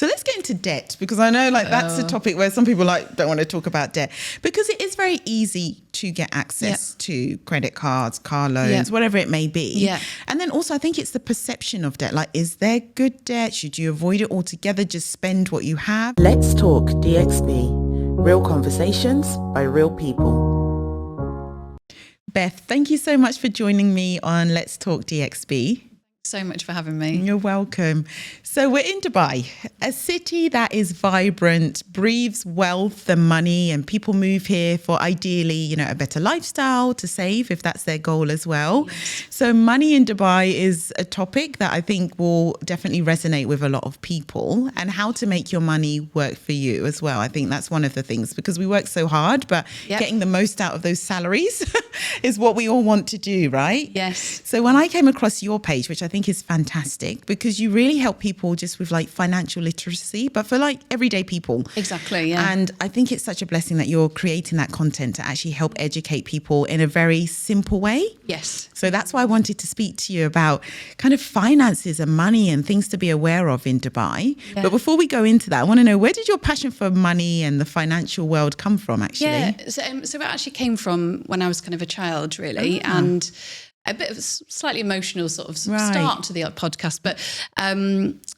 So let's get into debt, because I know that's a topic where some people don't want to talk about debt, because it is very easy to get access to credit cards, car loans, whatever it may be. Yeah. And then also I think it's the perception of debt. Is there good debt? Should you avoid it altogether? Just spend what you have? Let's Talk DXB. Real conversations by real people. Beth, thank you so much for joining me on Let's Talk DXB. So much for having me. You're welcome. So we're in Dubai, a city that is vibrant, breathes wealth and money, and people move here for ideally, a better lifestyle to save if that's their goal as well. Yes. So money in Dubai is a topic that I think will definitely resonate with a lot of people, and how to make your money work for you as well. I think that's one of the things, because we work so hard, but getting the most out of those salaries is what we all want to do, right? Yes. So when I came across your page, which I think is fantastic, because you really help people just with financial literacy, but for everyday people. Kind yeah. And I think it's such a blessing that you're creating that content to actually help educate people in a very simple way. Yes. So that's why I wanted to speak to you about kind of finances and money and things to be aware of in Dubai. Yeah. But before we go into that, I want to know, where did your passion for money and the financial world come from, actually? Yeah, so it actually came from when I was kind of a child, really, and a bit of a slightly emotional sort of start to the podcast. But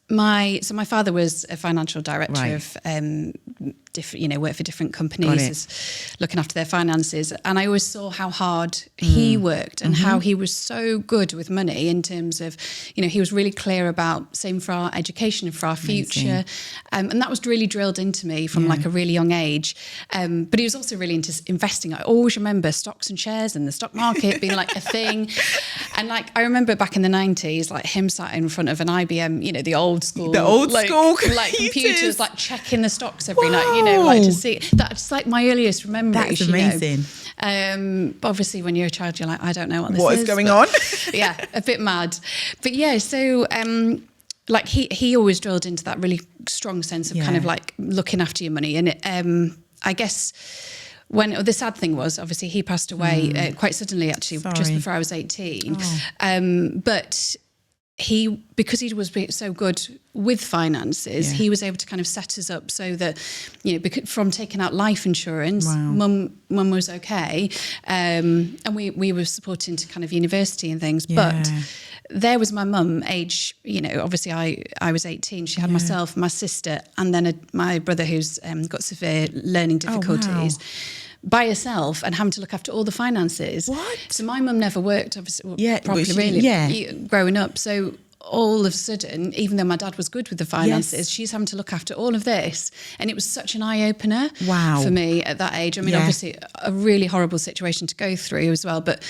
my father was a financial director of different, worked for different companies, looking after their finances. And I always saw how hard he worked and how he was so good with money in terms of, he was really clear about saving for our education and for our future. And that was really drilled into me from a really young age. But he was also really into investing. I always remember stocks and shares and the stock market being a thing. And I remember back in the 90s, him sat in front of an IBM, the old school. The old school computers, checking the stocks every night, to see. That's my earliest memories. That's amazing. But obviously when you're a child, you're I don't know what this is. What is going on? Yeah, a bit mad. But yeah, so he always drilled into that really strong sense of kind of looking after your money. And I guess when the sad thing was, obviously he passed away quite suddenly, actually, just before I was 18. But because he was so good with finances, he was able to kind of set us up so that, from taking out life insurance, mum was okay. And we were supporting to kind of university and things. But there was my mum, age, obviously I was 18. She had myself, my sister, and then my brother who's got severe learning difficulties. By herself and having to look after all the finances. What? So my mum never worked, obviously, properly, growing up. So all of a sudden, even though my dad was good with the finances, she's having to look after all of this. And it was such an eye-opener for me at that age. I mean, obviously, a really horrible situation to go through as well, but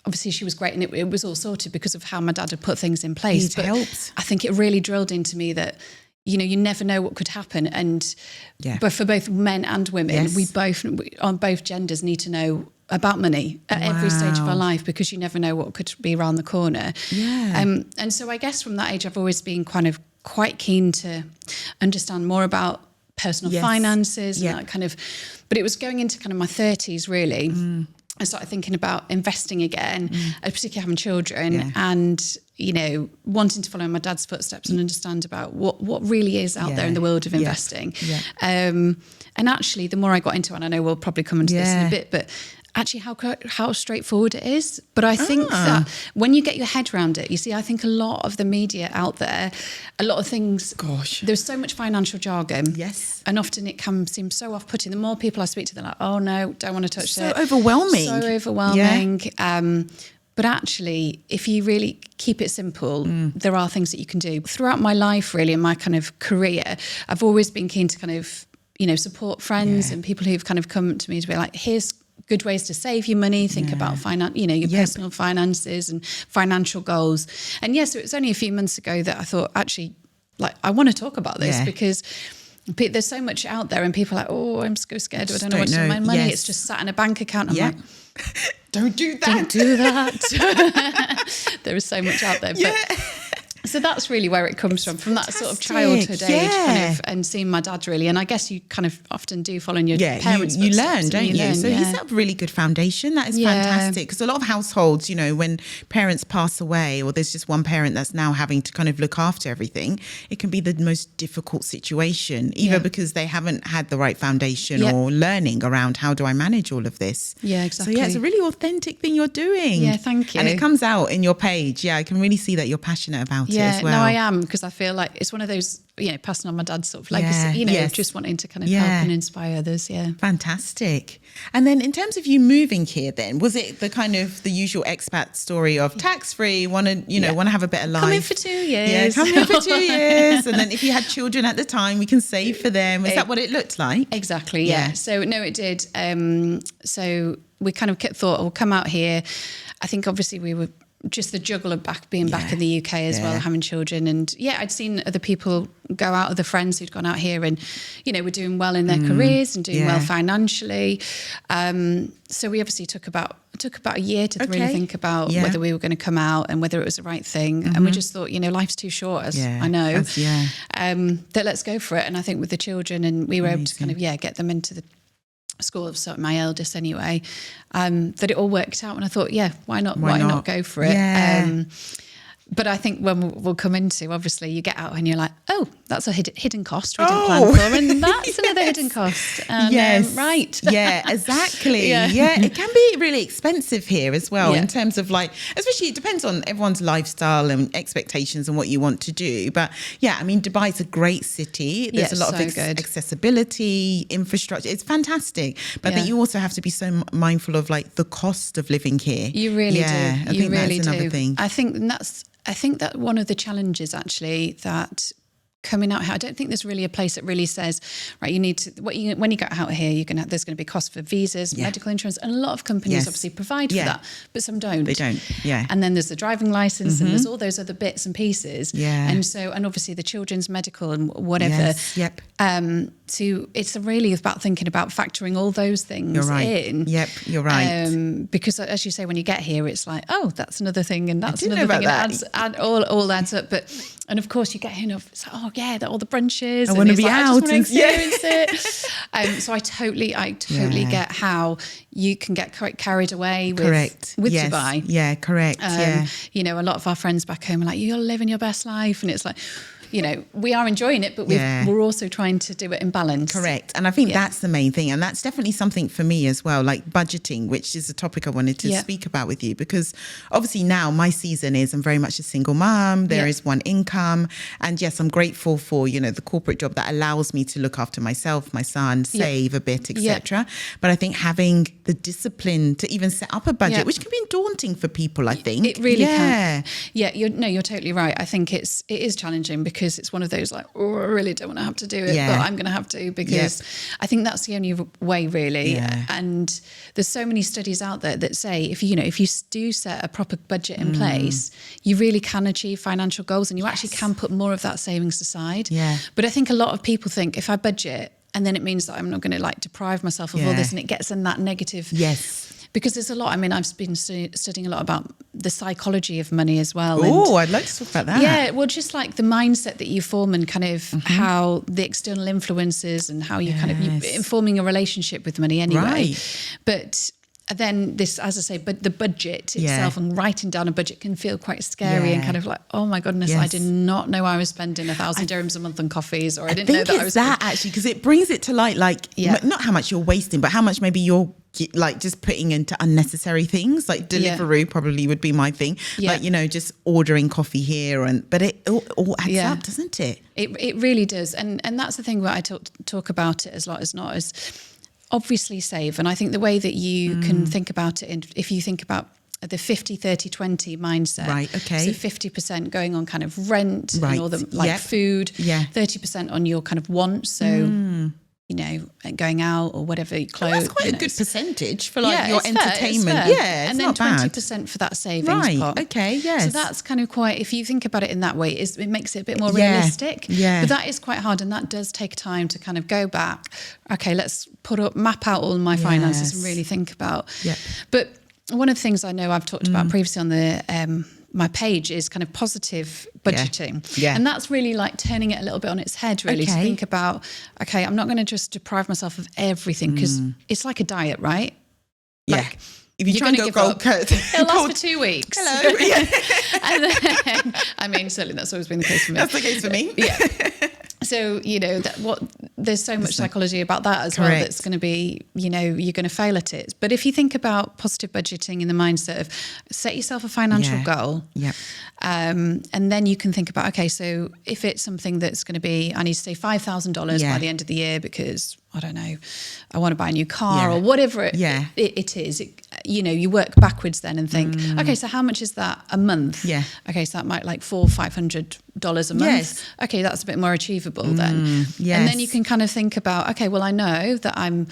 obviously she was great, and it was all sorted because of how my dad had put things in place. It helps. I think it really drilled into me that you never know what could happen. And but for both men and women, we on both genders need to know about money at every stage of our life, because you never know what could be around the corner. And so I guess from that age, I've always been quite keen to understand more about personal finances and that kind of, but it was going into kind of my 30s really. I started thinking about investing again, particularly having children, and wanting to follow in my dad's footsteps and understand about what really is out there in the world of investing. And actually, the more I got into it, and I know we'll probably come into this in a bit, but actually how straightforward it is. But I think that when you get your head around it, I think a lot of the media out there, a lot of things, there's so much financial jargon. Yes. And often it can seem so off-putting. The more people I speak to, they're like, oh no, don't want to touch that. So overwhelming. So overwhelming. Yeah. But actually, if you really keep it simple, there are things that you can do. Throughout my life, really, in my kind of career, I've always been keen to kind of, support friends and people who've kind of come to me to be like, here's good ways to save your money, think about your personal finances and financial goals. And so it was only a few months ago that I thought, actually, I want to talk about this because there's so much out there and people are like, oh, I'm so scared. I don't know what to do with my money. It's just sat in a bank account. I'm like, don't do that. Don't do that. There is so much out there. But So that's really where it comes from that sort of Fantastic. childhood age kind of, and seeing my dad really. And I guess you kind of often do follow in your parents' you footsteps learn, don't you? learn, So you set up a really good foundation. That is fantastic. Because a lot of households, you know, when parents pass away or there's just one parent that's now having to kind of look after everything, it can be the most difficult situation, either because they haven't had the right foundation or learning around how do I manage all of this. Yeah, exactly. So it's a really authentic thing you're doing. Yeah, thank you. And it comes out in your page. Yeah, I can really see that you're passionate about it as well. No, I am, because I feel like it's one of those, you know, passing on my dad's sort of legacy, you know, just wanting to kind of help and inspire others. Yeah. Fantastic. And then in terms of you moving here then, was it the kind of the usual expat story of tax-free, want to have a better life? Come in for 2 years. Yeah, come in for 2 years. And then if you had children at the time, we can save for them. Is that what it looked like? Exactly, yeah. So no, it did. So we kind of thought, we'll come out here. I think obviously we were just the juggle of being back in the UK as well, having children. And I'd seen other people go out, other friends who'd gone out here and, you know, were doing well in their careers and doing well financially. So we obviously took about a year to really think about whether we were going to come out and whether it was the right thing. And we just thought, you know, life's too short, as I know, that let's go for it. And I think with the children, and we were able to kind of, get them into the school of my eldest anyway, that it all worked out. And I thought, why not go for it? Yeah. But I think when we'll come into, obviously, you get out and you're like, oh, that's a hidden cost we didn't plan for, and that's another hidden cost. And, right. Yeah, exactly. Yeah, it can be really expensive here as well in terms of like, especially it depends on everyone's lifestyle and expectations and what you want to do. But I mean, Dubai is a great city. There's a lot of accessibility, infrastructure. It's fantastic. But I think you also have to be so mindful of like the cost of living here. You really do. I think that's another thing. I think that one of the challenges actually that coming out here, I don't think there's really a place that really says, right, you need to, when you get out here, there's going to be costs for visas, medical insurance, and a lot of companies obviously provide for that, but some don't. They don't, And then there's the driving license and there's all those other bits and pieces. And so, and obviously the children's medical and whatever. It's really about thinking about factoring all those things in. You're right. Because as you say, when you get here, it's like, oh, that's another thing and that's another thing. And it all adds up. And of course you get here and it's like, oh yeah, all the brunches. I want to be out. I just want to experience it. So I totally get how you can get quite carried away with Dubai. Yeah, correct. You know, a lot of our friends back home are like, you're living your best life. And it's like, you know, we are enjoying it, but we're also trying to do it in balance. Correct. And I think that's the main thing. And that's definitely something for me as well, like budgeting, which is a topic I wanted to speak about with you, because obviously now my season is I'm very much a single mom. There is one income. And yes, I'm grateful for, you know, the corporate job that allows me to look after myself, my son, save a bit, etc. But I think having the discipline to even set up a budget, which can be daunting for people, I think. It really can. Yeah, you're totally right. I think it is challenging because it's one of those like, oh, I really don't want to have to do it, but I'm going to have to, because I think that's the only way really. And there's so many studies out there that say if you do set a proper budget in place, you really can achieve financial goals and you actually can put more of that savings aside. But I think a lot of people think if I budget and then it means that I'm not going to like deprive myself of all this, and it gets in that negative. Because there's a lot, I mean, I've been studying a lot about the psychology of money as well. Oh, I'd like to talk about that. Yeah, well, just like the mindset that you form and kind of how the external influences and how you kind of, you're informing a relationship with money anyway. But then this, as I say, but the budget itself and writing down a budget can feel quite scary and kind of like, oh my goodness, I did not know I was spending 1,000 dirhams a month on coffees, or I didn't know that I was. Actually, because it brings it to light, like not how much you're wasting, but how much maybe you're like just putting into unnecessary things. Like Deliveroo probably would be my thing. Like, you know, just ordering coffee here, but it all adds up, doesn't it? It really does, and that's the thing where I talk about it as lot as not as. Obviously save. And I think the way that you can think about it, if you think about the 50, 30, 20 mindset. Right, okay. So 50% going on kind of rent and all the food, 30% on your kind of wants. So, you know, going out or whatever, clothes. Well, that's quite a good percentage for like your entertainment. Fair. Yeah, and then 20% for that savings pot. Okay, yes. So that's kind of quite, if you think about it in that way, it makes it a bit more realistic. Yeah. But that is quite hard, and that does take time to kind of go back. Okay, let's map out all my finances and really think about. Yeah. But one of the things I know I've talked about previously on the my page is kind of positive budgeting. Yeah. And that's really like turning it a little bit on its head, really, to think about, okay, I'm not going to just deprive myself of everything, because it's like a diet, right? Like, if you try and go cold, it'll last for 2 weeks. Hello. And then, I mean, certainly that's always been the case for me. That's the case for me. Yeah. So, there's so much psychology about that as well, that's going to be, you're going to fail at it. But if you think about positive budgeting in the mindset of set yourself a financial goal, and then you can think about, okay, so if it's something that's going to be, I need to save $5,000 by the end of the year because, I don't know, I want to buy a new car or whatever it is. You work backwards then and think, okay, so how much is that a month? Yeah. Okay, so that might like $400-500 a month. Yes. Okay, that's a bit more achievable then. Yes. And then you can kind of think about, okay, well, I know that I'm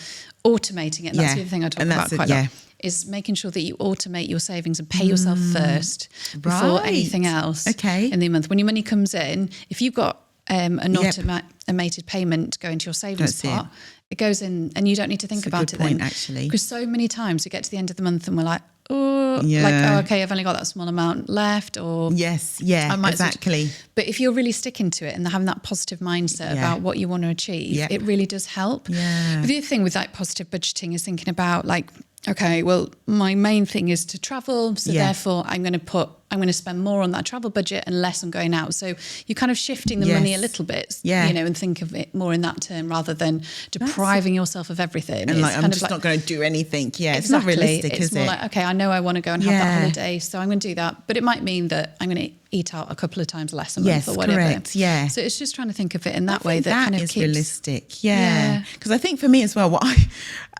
automating it. And that's the other thing I talk about quite a lot, is making sure that you automate your savings and pay yourself first before anything else in the month. When your money comes in, if you've got an automated payment going to your savings pot, it goes in and you don't need to think about it then. Actually. Because so many times we get to the end of the month and we're like, okay, I've only got that small amount left, or exactly. But if you're really sticking to it and having that positive mindset about what you want to achieve, it really does help. Yeah. But the other thing with that positive budgeting is thinking about like, okay, well, my main thing is to travel, so therefore I'm going to spend more on that travel budget and less on going out. So you're kind of shifting the money a little bit, and think of it more in that term rather than depriving yourself of everything. And I'm just not going to do anything. Yeah, exactly. It's not realistic, is it? It's more like, okay, I know I want to go and have that holiday, so I'm going to do that. But it might mean that I'm going to eat out a couple of times less a month or whatever. Correct. Yeah. So it's just trying to think of it in that way. That kind of is realistic. Yeah. Because I think for me as well,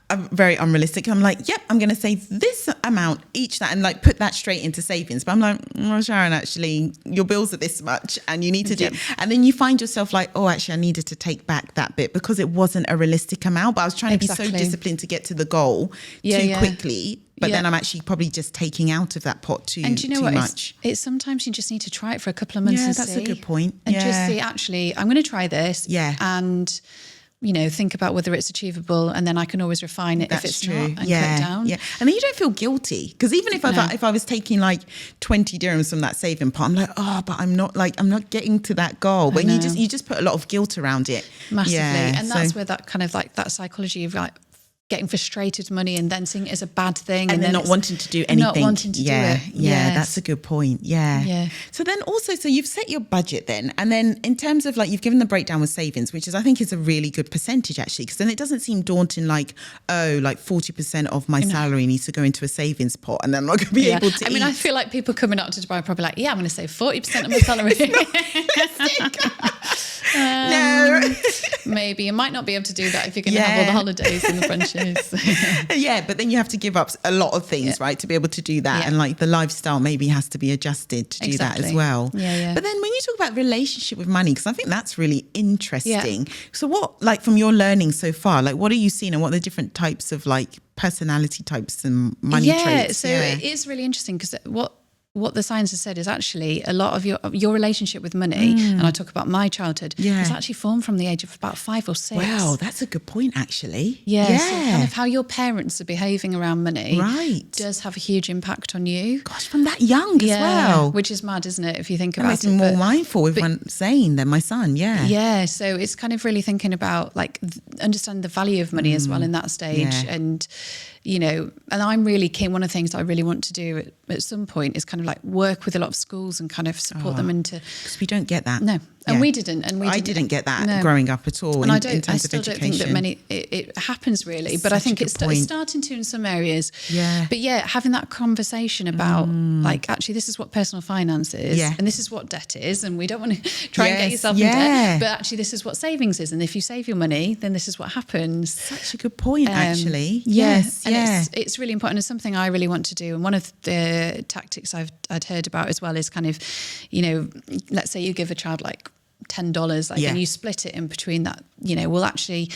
I'm very unrealistic. I'm like, I'm going to save this amount each and like put that straight into savings. But I'm like, Sharon, actually, your bills are this much and you need to do. And then you find yourself like, oh, actually, I needed to take back that bit because it wasn't a realistic amount. But I was trying to be so disciplined to get to the goal too quickly. But then I'm actually probably just taking out of that pot too much. And do you know what? It's sometimes you just need to try it for a couple of months and that's see. A good point. And just see, actually, I'm going to try this. Yeah. And think about whether it's achievable, and then I can always refine it if it's not and cut down. Yeah. And then you don't feel guilty, because even if I was taking like 20 dirhams from that saving pot, I'm like, but I'm not getting to that goal. But you just put a lot of guilt around it. Massively. And that's where that kind of like that psychology of like getting frustrated money and then seeing it as a bad thing. And then not wanting to do anything. Not wanting to do it. Yeah, that's a good point. Yeah. So then also, you've set your budget then. And then in terms of like, you've given the breakdown with savings, which I think is a really good percentage actually, because then it doesn't seem daunting like, like 40% of my salary needs to go into a savings pot and then I'm not going to be able to eat. I mean, I feel like people coming up to Dubai are probably like, I'm going to save 40% of my salary. No. Maybe you might not be able to do that if you're going to have all the holidays and the brunches. But then you have to give up a lot of things, right, to be able to do that. And like the lifestyle maybe has to be adjusted to do that as well. But then when you talk about relationship with money, because I think that's really interesting. So what, like from your learning so far, like what are you seeing and what are the different types of like personality types and money traits? So it is really interesting because what the science has said is actually a lot of your relationship with money, and I talk about my childhood, is actually formed from the age of about 5 or 6. Wow, that's a good point actually. So kind of how your parents are behaving around money does have a huge impact on you. Gosh, from that young as well. Which is mad, isn't it, if you think about it? That makes me more mindful with Zane than my son, Yeah, so it's kind of really thinking about like understanding the value of money as well in that stage. And and I'm really keen. One of the things I really want to do at some point is kind of like work with a lot of schools and kind of support them into. Because we don't get that. No. And we didn't. I didn't get that growing up at all. And I still don't think that it happens really. But I think it's starting to in some areas. Yeah. But having that conversation about like, actually, this is what personal finance is. Yeah. And this is what debt is. And we don't want to try and get yourself in debt. But actually, this is what savings is. And if you save your money, then this is what happens. Such a good point, actually. It's really important. It's something I really want to do. And one of the tactics I'd heard about as well is kind of, let's say you give a child like $10, and you split it in between that, well, actually,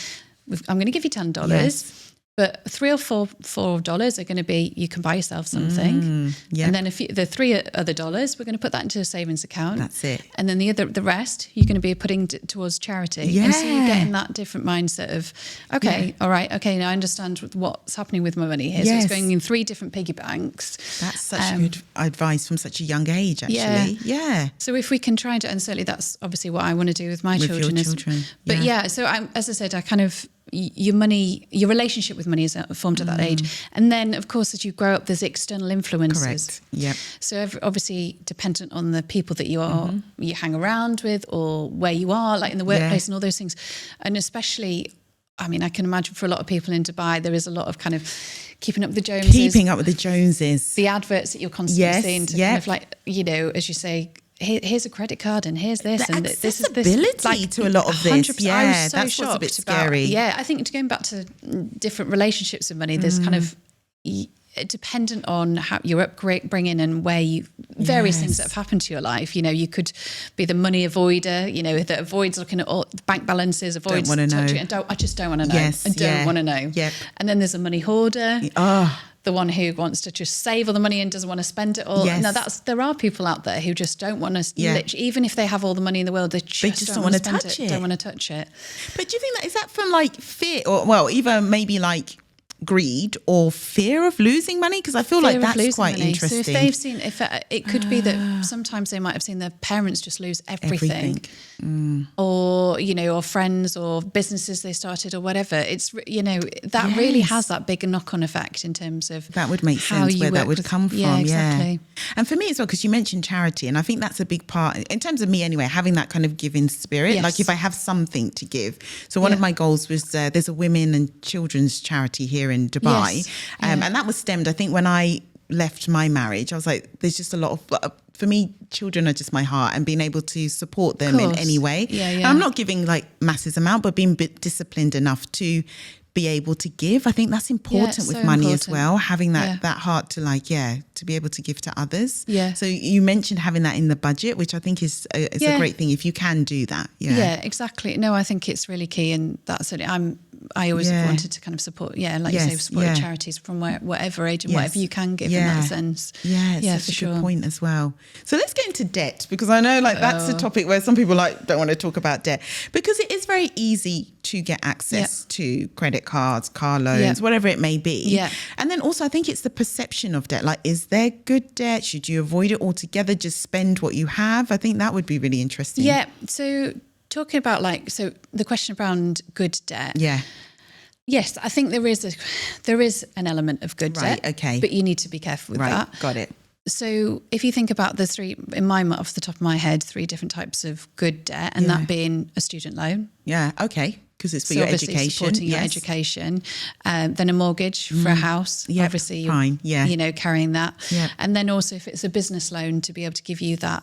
I'm going to give you $10, But $3 or $4 are going to be, you can buy yourself something. And then the $3 other dollars, we're going to put that into a savings account. That's it. And then the rest, you're going to be putting towards charity. Yeah. And so you get in that different mindset of, okay, all right, okay, now I understand what's happening with my money here. So it's going in 3 different piggy banks. That's such good advice from such a young age, actually. Yeah. So if we can try and certainly that's obviously what I want to do with my children. Your children. But so as I said, I kind of, your relationship with money is formed at that age. And then, of course, as you grow up, there's external influences. Correct. Yep. So obviously dependent on the people that you hang around with or where you are, like in the workplace and all those things. And especially, I mean, I can imagine for a lot of people in Dubai, there is a lot of kind of keeping up with the Joneses. Keeping up with the Joneses. The adverts that you're constantly seeing to kind of like, as you say, here's a credit card and here's this and this is this. Accessibility to a lot of this. Yeah, I was so that's shocked what's a bit scary. I think going back to different relationships with money, there's kind of dependent on how your upbringing and where various things that have happened to your life. You could be the money avoider, that avoids looking at all the bank balances, avoids touching it. I just don't want to know. Yes, I don't want to know. Yep. And then there's a money hoarder. The one who wants to just save all the money and doesn't want to spend it all. Yes. Now there are people out there who just don't want to, even if they have all the money in the world, they just don't want to touch it. Don't want to touch it. But do you think is that from like fear or either maybe like greed or fear of losing money? Because I feel like that's quite interesting. So if they've seen, it could be that sometimes they might have seen their parents just lose everything. Or, or friends or businesses they started or whatever. It's, that really has that big knock-on effect in terms of that would make sense where that would come from. Yeah, exactly. Yeah. And for me as well, because you mentioned charity, and I think that's a big part, in terms of me anyway, having that kind of giving spirit, like if I have something to give. So one of my goals was, there's a women and children's charity here in Dubai. And that was stemmed, I think when I left my marriage, I was like, there's just a lot of, for me, children are just my heart, and being able to support them in any way. And I'm not giving like massive amount, but being a bit disciplined enough to be able to give. I think that's important with money as well, having that heart to to be able to give to others. So you mentioned having that in the budget, which I think is a great thing if you can do that. Yeah, exactly. No, I think it's really key, and that's it. I always wanted to kind of support, like you say, support charities from whatever age and whatever you can give in that sense. It's a good point as well. So let's get into debt, because I know that's a topic where some people don't want to talk about debt, because it is very easy to get access to credit cards, car loans, whatever it may be. And then also I think it's the perception of debt. Like, is there good debt? Should you avoid it altogether? Just spend what you have? I think that would be really interesting. Yeah. So talking about the question around good debt. Yes, I think there is an element of good debt. Okay. But you need to be careful with that. Got it. So if you think about the 3, off the top of my head, 3 different types of good debt, and that being a student loan. Yeah, okay. Because it's for your education. Supporting your education. Then a mortgage for a house. Obviously, you're carrying that. And then also if it's a business loan, to be able to give you that,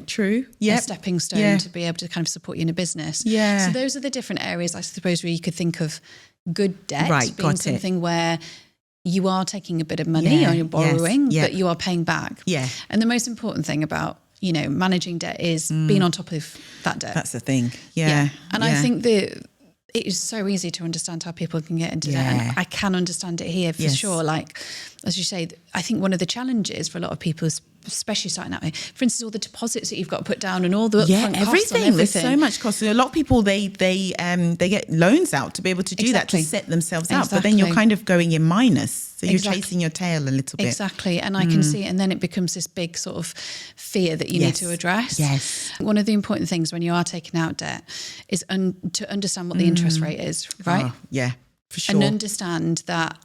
true. A stepping stone to be able to kind of support you in a business. So those are the different areas, I suppose, where you could think of good debt being something where you are taking a bit of money or you're borrowing, but you are paying back. And the most important thing about managing debt is being on top of that debt. That's the thing. And I think that it is so easy to understand how people can get into debt. And I can understand it here for sure. Like, as you say, I think one of the challenges for a lot of people is, especially starting out, for instance, all the deposits that you've got to put down and all the upfront costs on everything. There's so much cost. So a lot of people, they get loans out to be able to do that, to set themselves up. But then you're kind of going in minus. So you're chasing your tail a little bit. Exactly. And I can see it. And then it becomes this big sort of fear that you need to address. One of the important things when you are taking out debt is to understand what the interest rate is, right? For sure. And understand that,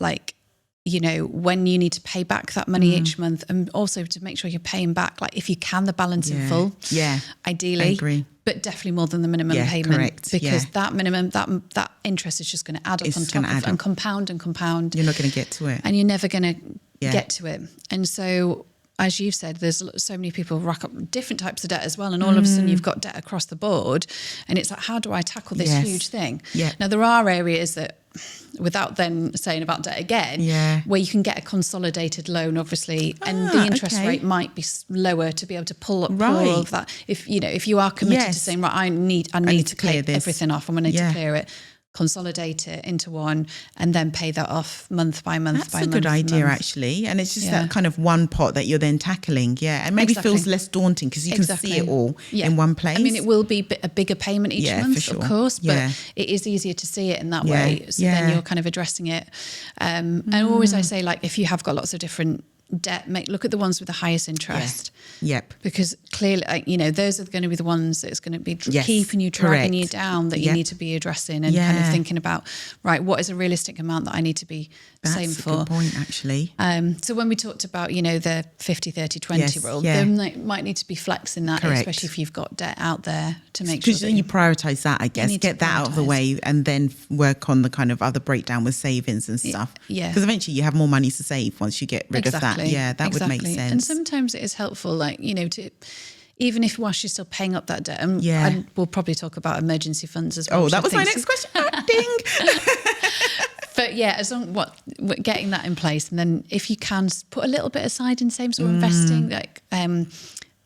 when you need to pay back that money each month, and also to make sure you're paying back, if you can, the balance in full. Ideally. I agree. But definitely more than the minimum payment. Correct. Because that minimum, that interest is just going to add up on top of and compound and compound. You're not going to get to it. And you're never going to get to it. And so, as you've said, there's so many people rack up different types of debt as well. And all of a sudden you've got debt across the board. And it's like, how do I tackle this huge thing? Now, there are areas that, without then saying about debt again, where you can get a consolidated loan, obviously, and the interest rate might be lower to be able to pull all of that. If you are committed to saying, right, I need to pay everything off, I'm going to need to clear it. consolidate it into one, and then pay that off month by month. That's a good idea, actually. And it's just that kind of one pot that you're then tackling. Yeah. And maybe feels less daunting because you can see it all in one place. I mean, it will be a bigger payment each month, for sure. Of course, but it is easier to see it in that way. So then you're kind of addressing it. And always I say, like, if you have got lots of different debt, look at the ones with the highest interest. Yep. Because clearly, those are going to be the ones that's going to be keeping you, dragging you down, that you need to be addressing and kind of thinking about, right, what is a realistic amount that I need to be saving for? That's a good point, actually. So when we talked about, the 50, 30, 20 rule, then they might need to be flexing that, especially if you've got debt out there, to make sure. Because then you prioritise that, I guess, get that out of the way and then work on the kind of other breakdown with savings and stuff. Yeah. Because eventually you have more money to save once you get rid of that. Yeah, that would make sense. And sometimes it is helpful, to even if whilst you're still paying up that debt. And we'll probably talk about emergency funds as well. Oh, that was my next question. Ding. But as long getting that in place, and then if you can put a little bit aside in savings or investing,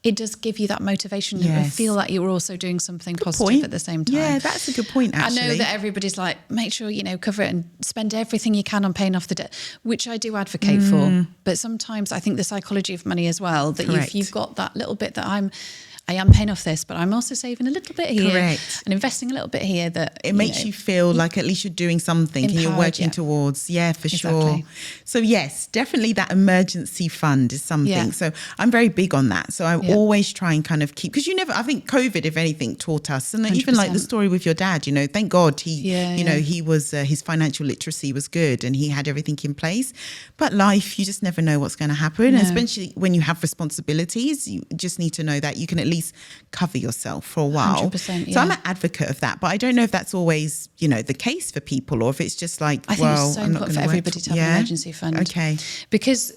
it does give you that motivation and feel like you're also doing something positive at the same time. Yeah, that's a good point, actually. I know that everybody's like, make sure, cover it and spend everything you can on paying off the debt, which I do advocate for. But sometimes I think the psychology of money as well, that if you've got that little bit that I am paying off this, but I'm also saving a little bit here and investing a little bit here, that it makes you feel like at least you're doing something and you're working towards. Yeah, for sure. So yes, definitely that emergency fund is something. Yeah. So I'm very big on that. So I always try and kind of keep, because I think COVID, if anything, taught us, and 100%. Even like the story with your dad, thank God he was, his financial literacy was good and he had everything in place. But life, you just never know what's going to happen. And especially when you have responsibilities, you just need to know that you can at least cover yourself for a while. 100%, So I'm an advocate of that, but I don't know if that's always, the case for people, or if it's just like, I think it's so important for everybody to have an emergency fund. Okay. Because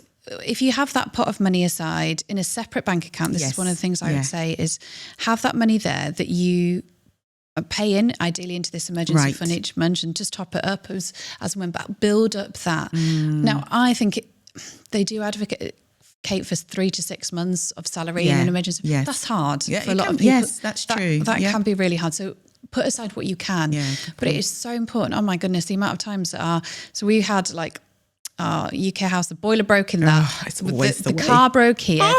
if you have that pot of money aside in a separate bank account, this is one of the things I would say is have that money there that you pay in, ideally into this emergency fund each month, and just top it up as and when back, build up that. Now, I think they do advocate for 3 to 6 months of salary in an emergency. Yes. That's hard for a lot of people. Yes, that's true. That can be really hard. So put aside what you can. But it is so important. Oh my goodness, the amount of times so we had like our UK house, the boiler broke in that. It's always the car broke here.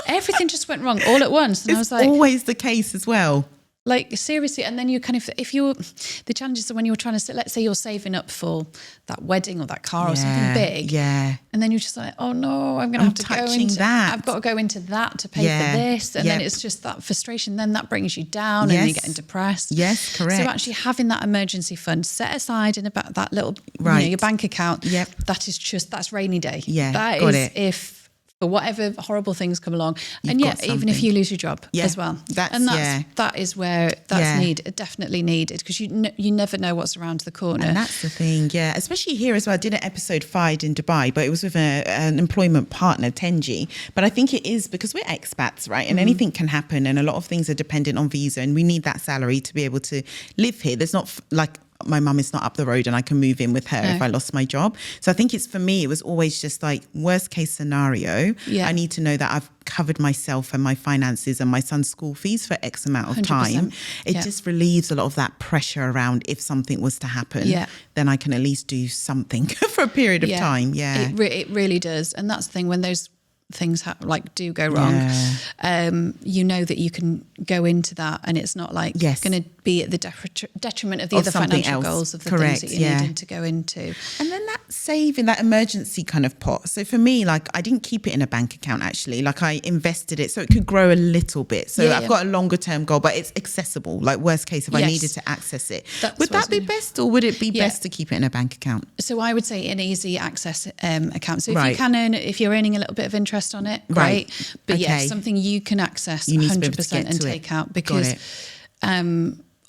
Everything just went wrong all at once. And I was like, always the case as well. Like, seriously. And then you kind of, the challenges are when you're trying to, let's say you're saving up for that wedding or that car or something big. Yeah. And then you're just like, oh no, I'm going to have to go into that. I've got to go into that to pay for this. And then it's just that frustration. Then that brings you down and you're getting depressed. Yes, correct. So actually having that emergency fund set aside in about that little, your bank account, that's rainy day. Yeah, that got is if for whatever horrible things come along. And even if you lose your job as well. That is where that's needed, definitely needed, because you never know what's around the corner. And that's the thing, especially here as well. I did an episode 5 in Dubai, but it was with an employment partner, Tenji. But I think it is because we're expats, right? And anything can happen, and a lot of things are dependent on visa, and we need that salary to be able to live here. There's not like my mum is not up the road and I can move in with her if I lost my job. So I think for me, it was always just like worst case scenario. I need to know that I've covered myself and my finances and my son's school fees for X amount of time. It just relieves a lot of that pressure around if something was to happen, then I can at least do something for a period of time. It really does. And that's the thing, when those things do go wrong, you know that you can go into that and it's not like going to be at the detriment of the other financial goals of the things that you needed to go into. And then that saving, that emergency kind of pot. So for me, like I didn't keep it in a bank account actually, like I invested it so it could grow a little bit. So I've got a longer term goal, but it's accessible. Like worst case, if I needed to access it. Would that be best, or would it be best to keep it in a bank account? So I would say an easy access account. So if you can if you're earning a little bit of interest on it, great. But something you can access 100% and take out, because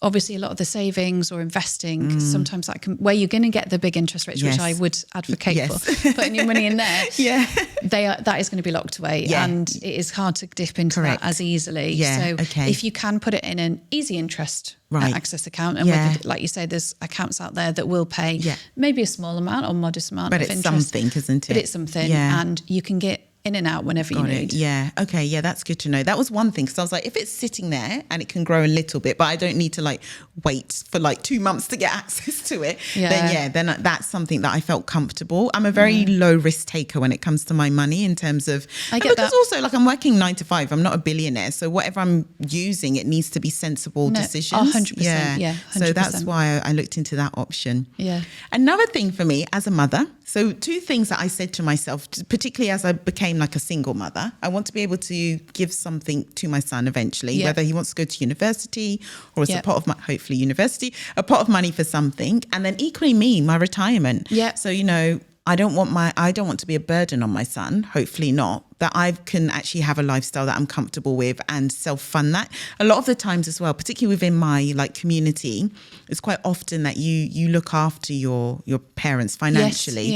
obviously a lot of the savings or investing, sometimes that can, where you're going to get the big interest rates, which I would advocate for, putting your money in there, that is going to be locked away, and it is hard to dip into that as easily. So if you can put it in an easy interest access account, and whether, like you say, there's accounts out there that will pay maybe a small amount or modest amount of interest. But it's something, isn't it? But it's something, and you can get in and out whenever you need. Yeah. Okay. Yeah, that's good to know. That was one thing, because I was like, if it's sitting there and it can grow a little bit, but I don't need to like wait for like 2 months to get access to it, then that's something that I felt comfortable. I'm a very low risk taker when it comes to my money, in terms of, because also like I'm working 9 to 5. I'm not a billionaire, so whatever I'm using, it needs to be sensible decisions. 100%. Yeah. 100%. So that's why I looked into that option. Yeah. Another thing for me as a mother, so 2 things that I said to myself, particularly as I became like a single mother, I want to be able to give something to my son eventually, whether he wants to go to university or it's a pot of hopefully university, a pot of money for something. And then equally me, my retirement. Yeah. So, you know, I don't want to be a burden on my son, hopefully not, that I can actually have a lifestyle that I'm comfortable with and self-fund that. A lot of the times as well, particularly within my like community, it's quite often that you look after your parents financially,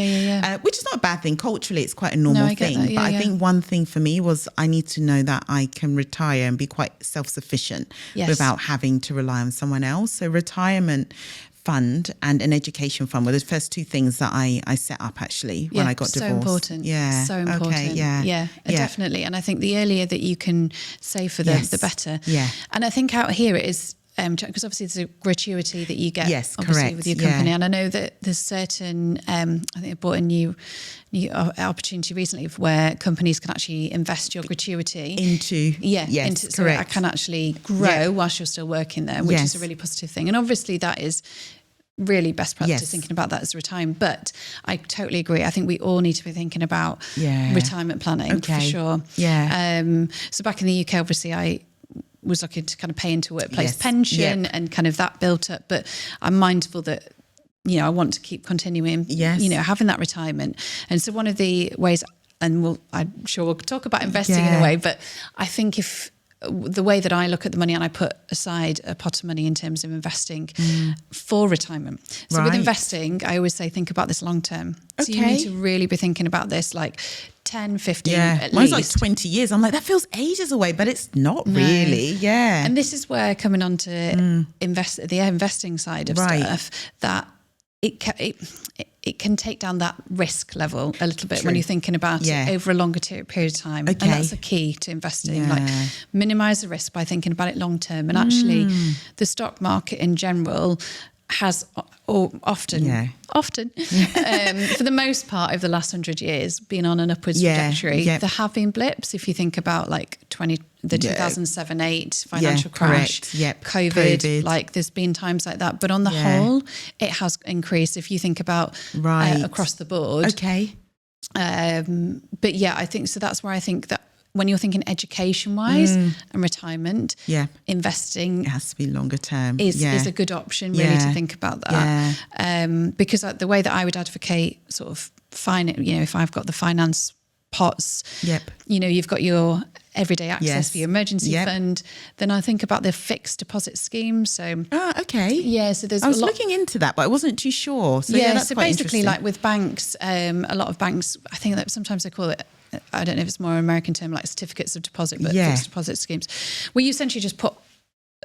which is not a bad thing. Culturally, it's quite a normal thing. But I think one thing for me was I need to know that I can retire and be quite self-sufficient without having to rely on someone else. So retirement fund and an education fund were the first 2 things that I set up actually when I got divorced. So important. Yeah. So important. Okay, yeah. Definitely. And I think the earlier that you can save for them, the better. Yeah. And I think out here it is, because obviously there's a gratuity that you get correct. with your company. And I know that there's certain, I think I bought a new opportunity recently where companies can actually invest your gratuity into so it can actually grow whilst you're still working there, which is a really positive thing. And obviously that is really best practice thinking about that as retirement. But I totally agree. I think we all need to be thinking about retirement planning for sure. Yeah. So back in the UK, obviously I was looking to kind of pay into workplace pension and kind of that built up. But I'm mindful that, you know, I want to keep continuing, you know, having that retirement. And so one of the ways, and I'm sure we'll talk about investing in a way, but I think if the way that I look at the money and I put aside a pot of money in terms of investing for retirement. So with investing, I always say, think about this long term. So you need to really be thinking about this like 10, 15 at Mine's least. like 20 years. I'm like, that feels ages away, but it's not really. Yeah. And this is where coming on to the investing side of stuff, that it can take down that risk level a little bit when you're thinking about it over a longer period of time. And that's a key to investing. Like minimize the risk by thinking about it long term. And actually the stock market in general has often, for the most part over the last 100 years, been on an upwards trajectory. There have been blips. If you think about like 2007-8 financial crash, COVID, like there's been times like that. But on the whole, it has increased if you think about across the board. But yeah, I think so. That's where I think that when you're thinking education-wise and retirement, investing, it has to be longer term. Is a good option really to think about that. Because the way that I would advocate sort of if I've got the finance pots, you know, you've got your everyday access for your emergency fund, then I think about the fixed deposit scheme. So so there's I was looking into that, but I wasn't too sure. So that's so quite basically like with banks, a lot of banks, I think that sometimes they call it, I don't know if it's more American term, like certificates of deposit, but fixed deposit schemes, where you essentially just put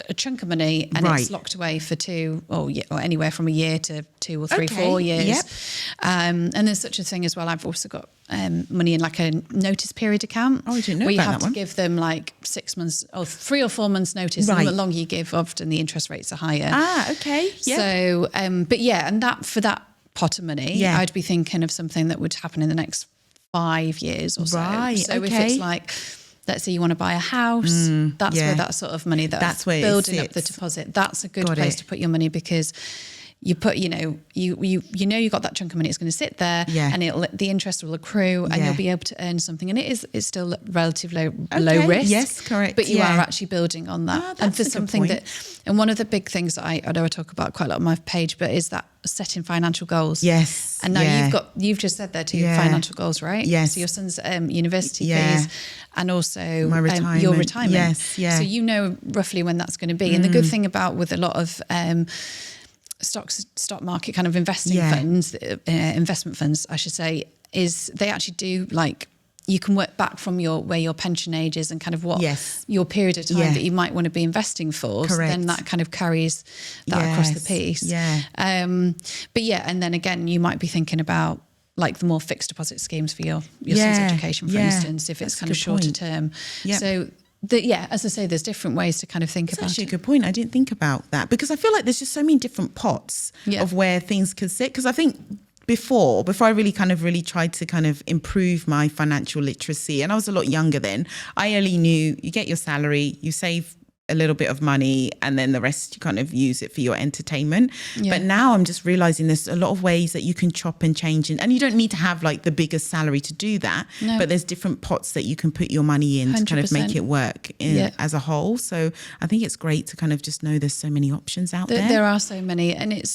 a chunk of money and it's locked away for 2 or anywhere from a year to 2 or 3, 4 years. And there's such a thing as well. I've also got money in like a notice period account. Oh, I didn't know where you about have to give them like 6 months or 3 or 4 months notice. And the longer you give, often the interest rates are higher. So, but and that for that pot of money, I'd be thinking of something that would happen in the next 5 years or so. So if it's like, let's say you want to buy a house, that's where that sort of money that's where building up the deposit. That's a good place to put your money, because you put, you got that chunk of money, it's going to sit there and the interest will accrue and you'll be able to earn something. And it's still relatively low risk. Yes, correct. But you are actually building on that. And for something and one of the big things that I know I talk about quite a lot on my page, but is that setting financial goals. Yes. And now you've just said there too, financial goals, right? Yes. So your son's university fees and also my retirement. Your retirement. Yes. Yeah. So you know roughly when that's going to be. And the good thing about with a lot of stock market kind of investing funds, investment funds, I should say, is they actually do like, you can work back from where your pension age is and kind of what your period of time that you might want to be investing for. So then that kind of carries that across the piece. But and then again, you might be thinking about like the more fixed deposit schemes for your son's education, for instance, if it's kind of shorter term. Yep. So as I say, there's different ways to kind of think about it. That's actually a good point. I didn't think about that, because I feel like there's just so many different pots of where things can sit. Because I think before I really tried to kind of improve my financial literacy, and I was a lot younger then, I only knew you get your salary, you save a little bit of money, and then the rest you kind of use it for your entertainment. But now I'm just realizing there's a lot of ways that you can chop and change, and you don't need to have like the biggest salary to do that. But there's different pots that you can put your money in 100%. To kind of make it work as a whole. So I think it's great to kind of just know there's so many options out there. There are so many, and it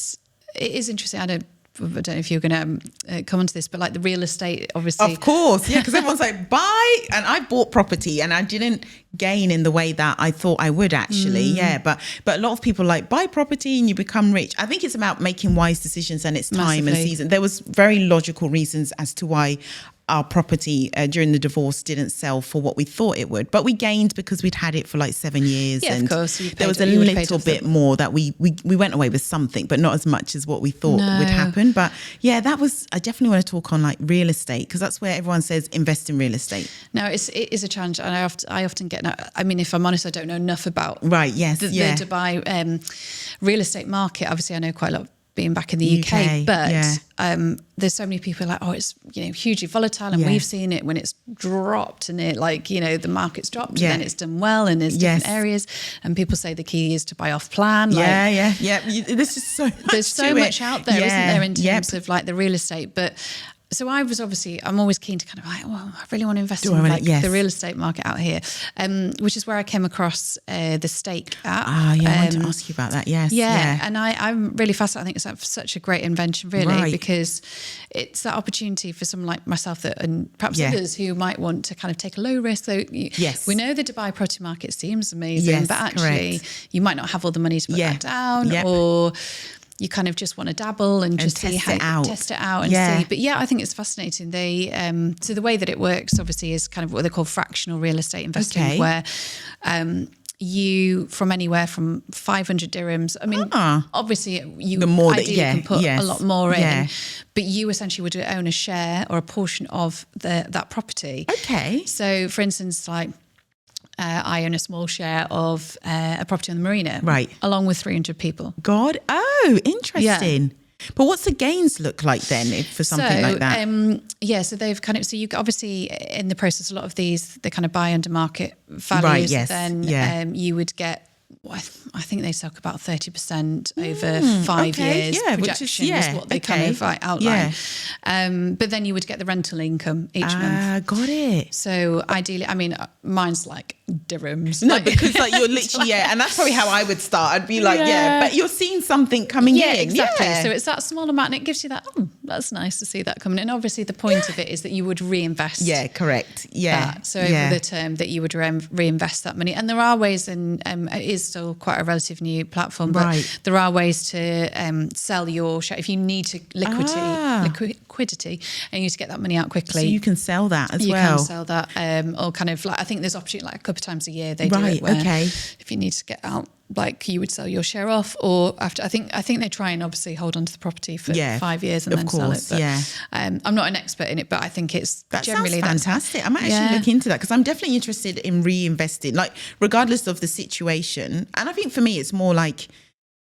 is interesting. I don't know if you're going to come onto this, but like the real estate, obviously. Of course, yeah, because everyone's like, buy, and I bought property and I didn't gain in the way that I thought I would actually, but a lot of people like buy property and you become rich. I think it's about making wise decisions, and it's time and season. There was very logical reasons as to why our property during the divorce didn't sell for what we thought it would, but we gained because we'd had it for like 7 years. Yeah, and of course. There was a little bit more that we went away with something, but not as much as what we thought would happen. But yeah, I definitely want to talk on like real estate, because that's where everyone says invest in real estate. No, it is a challenge, and I often get. I mean, if I'm honest, I don't know enough about the Dubai real estate market. Obviously, I know quite a lot being back in the UK, but there's so many people like, oh, it's hugely volatile, and we've seen it when it's dropped, and it the market's dropped, and then it's done well, and there's different areas, and people say the key is to buy off plan. There's just so much there's so much out there, isn't there, in terms of like the real estate, but. So I'm always keen to kind of like, well, I really want to invest in the real estate market out here, which is where I came across the Stake app. I wanted to ask you about that. Yes. Yeah. And I'm really fascinated. I think it's such a great invention, really, because it's that opportunity for someone like myself and perhaps others who might want to kind of take a low risk. So we know the Dubai property market seems amazing, but actually you might not have all the money to put that down, or you kind of just want to dabble and just test it out and see. But I think it's fascinating. They so the way that it works obviously is kind of what they call fractional real estate investing, where you from anywhere from 500 dirhams. I mean, obviously you can put a lot more in, but you essentially would own a share or a portion of that property. Okay. So for instance, like I own a small share of a property on the marina, along with 300 people. Interesting. Yeah. But what's the gains look like then for something like that? So they've you obviously in the process, a lot of these, they kind of buy under market values. Then you would get, I think they talk about 30% over 5 years. Projection is what they kind of outline. But then you would get the rental income each month. Got it. So ideally, I mean, mine's like dirhams. No, because like you're literally, and that's probably how I would start. I'd be like, but you're seeing something coming in. Exactly. So it's that small amount, and it gives you that, that's nice to see that coming in. And obviously the point of it is that you would reinvest. Yeah, correct. Yeah. That. So over the term that you would reinvest that money. And there are ways, and it is still quite a relative new platform, but there are ways to sell your share if you need to liquidity, and you need to get that money out quickly. So you can sell that as well. You can sell that, or kind of like, I think there's opportunity like a couple of times a year they do it where if you need to get out, like you would sell your share off, or after I think they try and obviously hold on to the property for 5 years and then sell it. But I'm not an expert in it, but I think that generally sounds fantastic. I might actually look into that, because I'm definitely interested in reinvesting, like regardless of the situation. And I think for me it's more like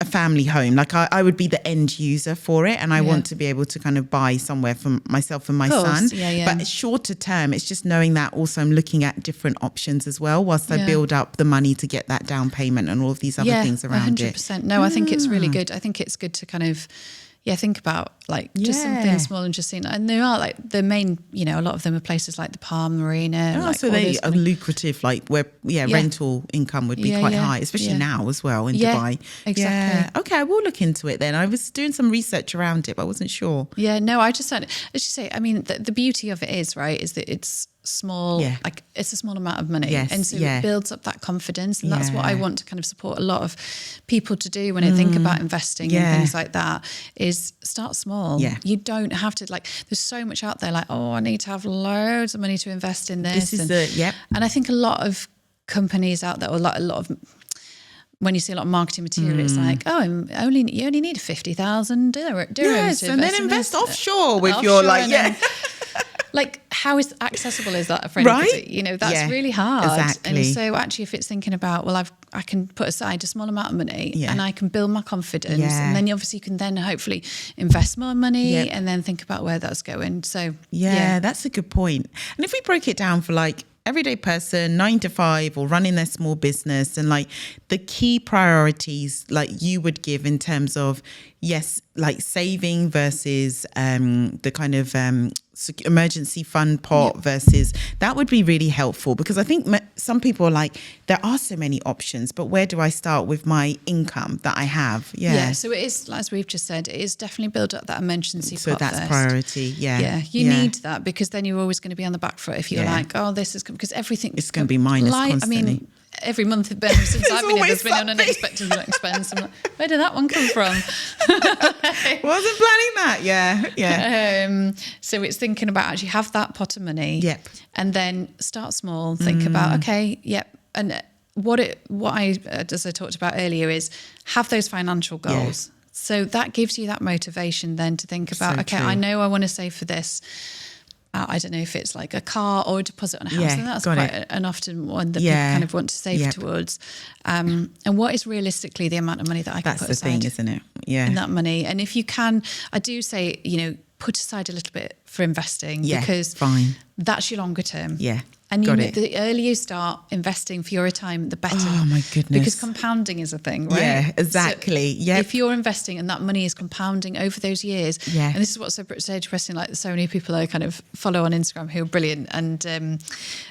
a family home. Like I would be the end user for it, and I want to be able to kind of buy somewhere for myself and my son. But it's shorter term. It's just knowing that also I'm looking at different options as well, whilst I build up the money to get that down payment and all of these other things around 100%. it. No, I think it's really good. I think it's good to kind of think about like just something small and just seeing, and there are like the main, a lot of them are places like the Palm Marina. So they are lucrative, like where rental income would be quite high, especially now as well in Dubai. Exactly. Yeah. Okay, I will look into it then. I was doing some research around it, but I wasn't sure. Yeah, no, I just said, as you say, I mean, the beauty of it is that it's small, like it's a small amount of money, and so it builds up that confidence, and that's what I want to kind of support a lot of people to do when I think about investing and things like that, is start small. You don't have to, like, there's so much out there like, I need to have loads of money to invest in this. And I think a lot of companies out there, or like a lot of when you see a lot of marketing material, it's like, you only need 50,000 dirhams. Yes, and then invest offshore with your like, how accessible is that for anybody? Right? That's really hard. Exactly. And so actually, if it's thinking about, well, I can put aside a small amount of money and I can build my confidence, and then obviously you can then hopefully invest more money and then think about where that's going. So that's a good point. And if we broke it down for like everyday person, 9 to 5, or running their small business, and like the key priorities like you would give in terms of, yes, like saving versus the kind of emergency fund pot versus, that would be really helpful, because I think some people are like, there are so many options, but where do I start with my income that I have? So it is, as we've just said, it is definitely build up that emergency pot. So that's first. priority. You need that, because then you're always going to be on the back foot if you're like, oh, this is, because everything, it's going to be minus constantly. I mean, every month since I've been here, there's been an unexpected expense. I'm like, where did that one come from? Wasn't planning that. So it's thinking about actually have that pot of money, and then start small. Think about and what I as I talked about earlier is have those financial goals. So that gives you that motivation then to think about, true. I know I want to save for this. I don't know if it's like a car or a deposit on a house, and that's quite an often one that people kind of want to save towards. And what is realistically the amount of money that I can put aside? That's the thing, isn't it? In that money. And if you can, I do say, put aside a little bit for investing, because that's your longer term. And the earlier you start investing for your retirement, the better. Oh my goodness. Because compounding is a thing, right? Yeah, exactly. So if you're investing and that money is compounding over those years, and this is what's so interesting, like so many people I kind of follow on Instagram who are brilliant, and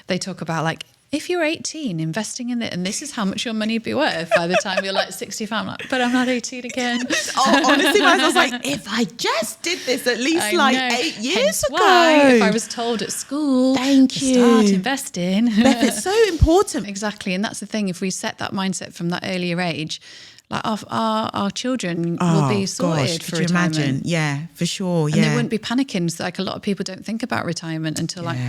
they talk about like, if you're 18, investing in it, and this is how much your money would be worth by the time you're like 65. I'm like, but I'm not 18 again. Honestly, I was like, if I just did this at least 8 years ago. If I was told at school, start investing. Beth, it's so important. Exactly. And that's the thing. If we set that mindset from that earlier age, like our children will be sorted for retirement. Could you imagine? Yeah, for sure. And they wouldn't be panicking. So like a lot of people don't think about retirement until like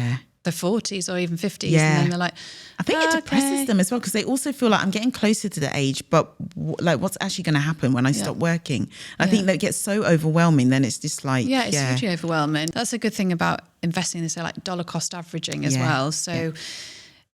the 40s or even 50s, and then they're like, I think it depresses them as well, because they also feel like I'm getting closer to the age, but like what's actually going to happen when I stop working? I think that gets so overwhelming, then it's just like it's hugely overwhelming. That's a good thing about investing in, so like dollar cost averaging as well. So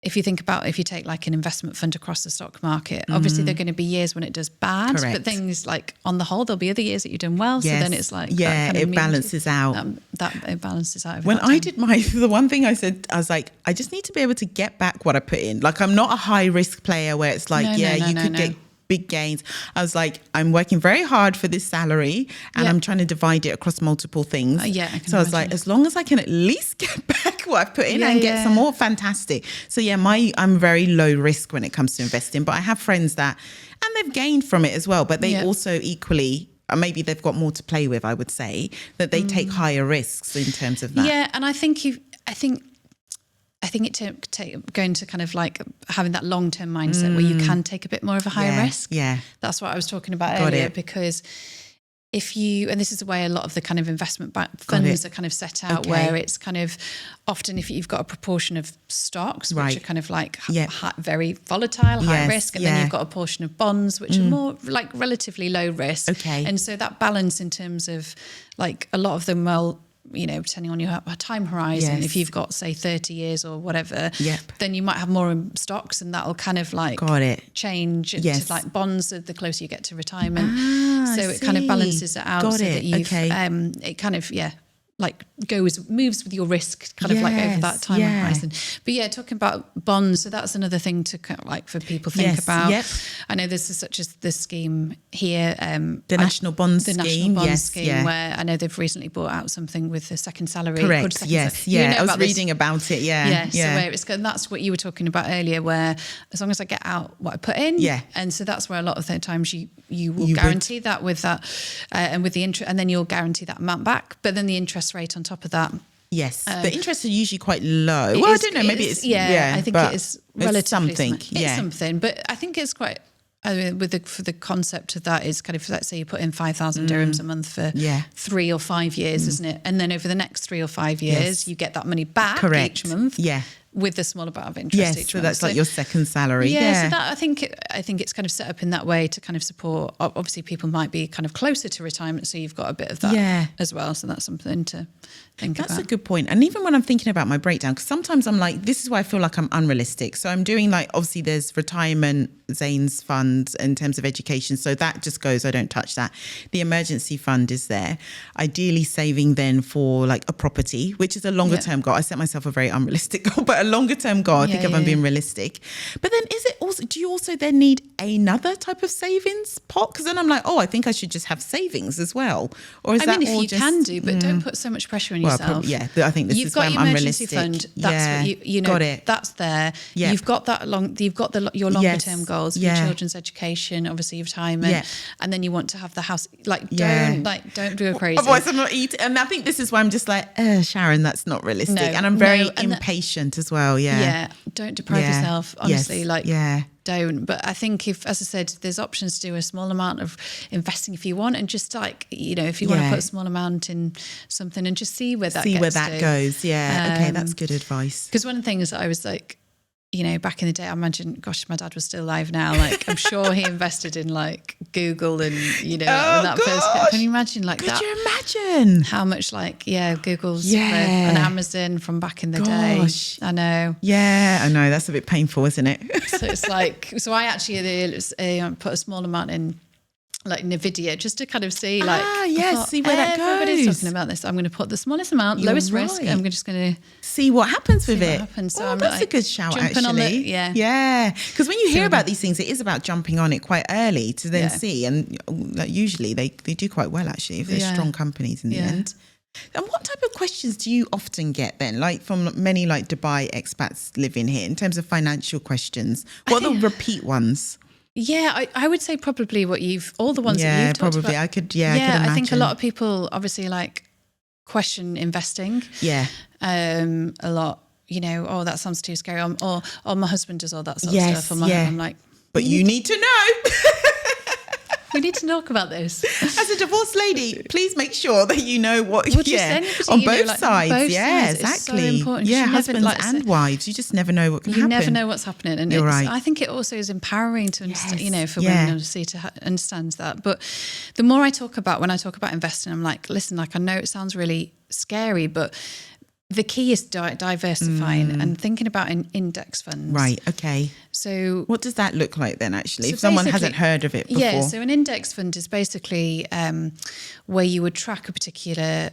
if you think about, if you take like an investment fund across the stock market, obviously there are going to be years when it does bad, but things like on the whole, there'll be other years that you've done well. So then it's like, it balances out. It balances out. When I did the one thing I said, I was like, I just need to be able to get back what I put in. Like, I'm not a high risk player where it's like, you could get big gains. I was like, I'm working very hard for this salary, and I'm trying to divide it across multiple things. So I was like, as long as I can at least get back what I've put in and get some more, fantastic. So I'm very low risk when it comes to investing, but I have friends that, and they've gained from it as well, but they also equally, maybe they've got more to play with, I would say, that they take higher risks in terms of that. Yeah, and I think it going to kind of like having that long-term mindset where you can take a bit more of a higher risk. That's what I was talking about earlier, because if you, and this is the way a lot of the kind of investment funds are kind of set out, where it's kind of often if you've got a proportion of stocks, which are kind of like very volatile, high risk, and then you've got a portion of bonds, which are more like relatively low risk. And so that balance in terms of like a lot of them, depending on your time horizon, if you've got say 30 years or whatever, then you might have more in stocks, and that'll kind of like change to like bonds the closer you get to retirement. So it kind of balances it out that you've it kind of like moves with your risk kind of like over that time horizon. But talking about bonds, so that's another thing to kind of like for people think about. I know there's such as this scheme here, the National Bond Scheme, where I know they've recently bought out something with the second salary. Correct. I was reading about it. So where it's going, that's what you were talking about earlier, where as long as I get out what I put in, and so that's where a lot of the times you will guarantee that with that, and with the interest, and then you'll guarantee that amount back, but then the interest rate on top of that. The interest are usually quite low. Well, I don't know. Maybe it's I think it is relatively something. It's something, but I think it's quite. For the concept of that is kind of, let's say you put in 5,000 dirhams a month for 3 or 5 years, isn't it? And then over the next 3 or 5 years, you get that money back each month. with a small amount of interest each so month. that's like your second salary. So that I think it's kind of set up in that way to kind of support. Obviously, people might be kind of closer to retirement, so you've got a bit of that as well. So that's something to think about. That's a good point. And even when I'm thinking about my breakdown, because sometimes I'm like, this is why I feel like I'm unrealistic. So I'm doing like, obviously there's retirement, Zane's fund in terms of education. So that just goes, I don't touch that. The emergency fund is there. Ideally saving then for like a property, which is a longer term goal. I set myself a very unrealistic goal, but a longer term goal. I think if I'm being realistic. But then is it also, do you also then need another type of savings pot? Because then I'm like, I think I should just have savings as well. Or is that if all you can do, but don't put so much pressure on yourself. I think this is why I'm unrealistic. You've got your emergency fund. That's what you know. Got it. That's there. Yep. You've got that your longer term goals, your children's education, obviously retirement, and then you want to have the house. Like don't do a crazy. Otherwise, I'm not eating. And I think this is why I'm just like, Sharon, that's not realistic. No, and I'm very impatient as well. Yeah. Don't deprive yourself. Honestly, don't. But I think if, as I said, there's options to do a small amount of investing if you want, and just like, if you want to put a small amount in something and just see where that goes. Yeah. Okay, that's good advice. Because one of the things that I was like, back in the day, I imagine, gosh, my dad was still alive now. Like, I'm sure he invested in like Google and, first. Can you imagine that? Could you imagine? How much Google's and Amazon from back in the day. I know. Yeah, I know. That's a bit painful, isn't it? So it's like, so I actually put a small amount in like Nvidia just to kind of see see where that goes. Everybody's talking about this. I'm going to put the smallest amount, lowest risk. I'm just going to see what happens with it. So that's a good shout, actually. Because when you hear about these things, it is about jumping on it quite early to then see, and usually they do quite well actually if they're strong companies in the end. And what type of questions do you often get then, like from many like Dubai expats living here, in terms of financial questions? What are the repeat ones? Yeah, I would say probably all the ones that you've talked about. I could imagine. I think a lot of people obviously like question investing. Yeah. A lot, that sounds too scary. Or my husband does all that sort of stuff. Or I'm like, but you need to know. We need to talk about this. As a divorced lady, please make sure that you know what. On both sides. Both sides. Exactly. It's so important. Yeah, husbands and wives. You just never know what can happen. You never know what's happening, and I think it also is empowering to understand. For women, obviously, to understand that. But the more I talk about investing, I'm like, listen, like I know it sounds really scary, but the key is diversifying and thinking about index funds. Right, okay. So what does that look like then, actually, if someone hasn't heard of it before? Yeah, so an index fund is basically where you would track a particular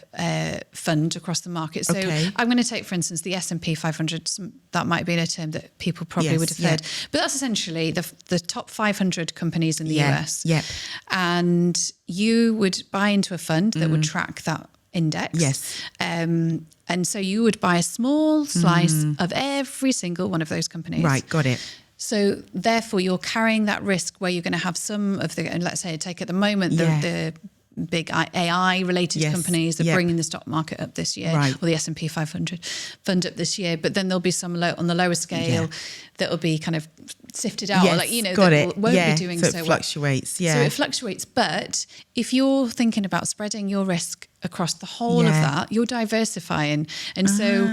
fund across the market. So I'm going to take, for instance, the S&P 500. That might be a term that people probably would have heard. But that's essentially the top 500 companies in the US. Yeah. And you would buy into a fund that would track that index. Yes. And so you would buy a small slice of every single one of those companies. Right, got it. So therefore you're carrying that risk where you're going to have some of the, and let's say take at the moment the big AI related companies that are bringing the stock market up this year, or the S&P 500 fund up this year, but then there'll be some on the lower scale that will be kind of sifted out, won't be doing so. So it fluctuates, So it fluctuates, but if you're thinking about spreading your risk across the whole of that, you're diversifying. And so